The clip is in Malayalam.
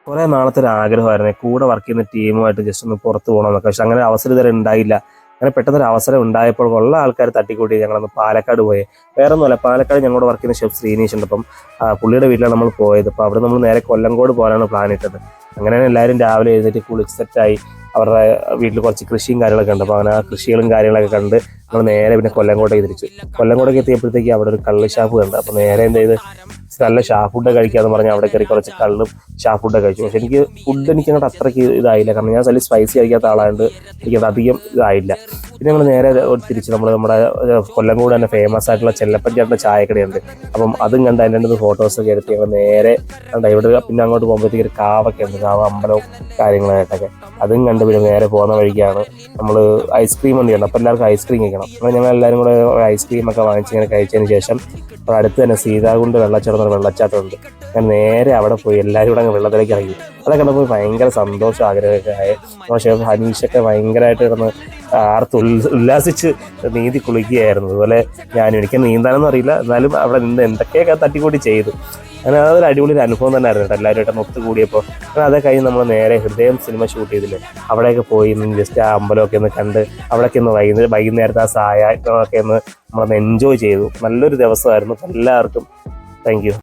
കുറേ നാളത്തെ ഒരു ആഗ്രഹമായിരുന്നു കൂടെ വർക്ക് ചെയ്യുന്ന ടീമുമായിട്ട് ജസ്റ്റ് ഒന്ന് പുറത്ത് പോകണമെന്നൊക്കെ. പക്ഷെ അങ്ങനെ അവസരം ഇതുവരെ ഉണ്ടായില്ല. അങ്ങനെ പെട്ടെന്നൊരു അവസരം ഉണ്ടായപ്പോൾ ഉള്ള ആൾക്കാർ തട്ടിക്കൂട്ടി ഞങ്ങളൊന്ന് പാലക്കാട് പോയി. വേറെ ഒന്നുമല്ല, പാലക്കാട് ഞങ്ങളുടെ വർക്ക് ചെയ്യുന്ന ഷെഫ് ശ്രീനീഷ് ഉണ്ട്. അപ്പം പുള്ളിയുടെ വീട്ടിലാണ് നമ്മൾ പോയത്. അപ്പോൾ അവിടെ നമ്മൾ നേരെ കൊല്ലങ്കോട് പോകാനാണ് പ്ലാൻ ഇട്ടത്. അങ്ങനെയാണ് എല്ലാവരും രാവിലെ എഴുന്നേറ്റ് കുളിച്ച് സെറ്റായി. അവരുടെ വീട്ടിൽ കുറച്ച് കൃഷിയും കാര്യങ്ങളൊക്കെ ഉണ്ട്. അപ്പോൾ അങ്ങനെ ആ കൃഷികളും കാര്യങ്ങളൊക്കെ കണ്ട് നമ്മൾ നേരെ പിന്നെ കൊല്ലങ്കോട്ടേക്ക് തിരിച്ചു. കൊല്ലങ്കോട്ടേക്ക് എത്തിയപ്പോഴത്തേക്ക് അവിടെ ഒരു കള്ള് ഷാപ്പ് കണ്ട്. അപ്പോൾ നേരെ എന്ത് ചെയ്ത് നല്ല ഷാ ഫുഡ് കഴിക്കാന്ന് പറഞ്ഞാൽ അവിടെ കയറി കുറച്ച് കള്ളും ഷാ ഫുഡൊക്കെ കഴിച്ചു. പക്ഷെ എനിക്ക് അങ്ങോട്ട് അത്രയ്ക്ക് ഇതായില്ല. കാരണം ഞാൻ നല്ല സ്പൈസി കഴിക്കാത്ത ആളായതുകൊണ്ട് എനിക്കത് അധികം ഇതായില്ല. പിന്നെ ഞങ്ങൾ നേരെ തിരിച്ച് നമ്മുടെ കൊല്ലംകോട് തന്നെ ഫേമസ് ആയിട്ടുള്ള ചെല്ലപ്പൻ ചേട്ടൻ്റെ ചായക്കടയുണ്ട്. അപ്പം അതും കണ്ട് അതിൻ്റെ അടുത്ത് ഫോട്ടോസൊക്കെ എടുത്ത് ഞങ്ങൾ നേരെ ഇവിടെ പിന്നെ അങ്ങോട്ട് പോകുമ്പോഴത്തേക്ക് ഒരു കാവൊക്കെ ഉണ്ട്, കാവ അമ്പലവും കാര്യങ്ങളായിട്ടൊക്കെ. അതും കണ്ട് പിന്നെ നേരെ പോകുന്ന വഴിക്കാണ് നമ്മൾ ഐസ്ക്രീം വണ്ടിയുണ്ട്. അപ്പോൾ എല്ലാവർക്കും ഐസ്ക്രീം കഴിക്കണം. അങ്ങനെ ഞങ്ങൾ എല്ലാവരും കൂടെ ഐസ്ക്രീമൊക്കെ വാങ്ങിച്ചിങ്ങനെ കഴിച്ചതിന് ശേഷം അവിടെ അടുത്ത് തന്നെ സീതാകുണ്ട് വെള്ളച്ചാട്ടമുണ്ട്. ഞാൻ നേരെ അവിടെ പോയി എല്ലാവരും കൂടെ അങ്ങ് വെള്ളത്തിലേക്ക് ഇറങ്ങി. അതൊക്കെ കണ്ടപ്പോൾ ഭയങ്കര സന്തോഷം ആഗ്രഹമൊക്കെ ആയി. ഷെഫ് ഹനീഷൊക്കെ ഭയങ്കരമായിട്ട് കിടന്ന് ഉല്ലാസിച്ച് നീന്തി കുളിക്കുകയായിരുന്നു. അതുപോലെ എനിക്ക് നീന്താനൊന്നും അറിയില്ല, എന്നാലും അവിടെ നിന്ന് എന്തൊക്കെയൊക്കെ തട്ടിക്കൂട്ടി ചെയ്തു. അങ്ങനെ അതൊരു അടിപൊളി അനുഭവം തന്നെ ആയിരുന്നു കേട്ടോ, എല്ലാവരുമായിട്ട് ഒത്തുകൂടിയപ്പോൾ. അങ്ങനെ അതേ കഴിഞ്ഞ് നമ്മൾ നേരെ ഹൃദയം സിനിമ ഷൂട്ട് ചെയ്തില്ലേ, അവിടെയൊക്കെ പോയി ജസ്റ്റ് ആ അമ്പലമൊക്കെ ഒന്ന് കണ്ട് അവിടെയൊക്കെ ഒന്ന് വൈകുന്നേരത്തെ ആ സായൊക്കെ ഒന്ന് നമ്മളൊന്ന് എൻജോയ് ചെയ്തു. നല്ലൊരു ദിവസമായിരുന്നു. എല്ലാവർക്കും താങ്ക് യു.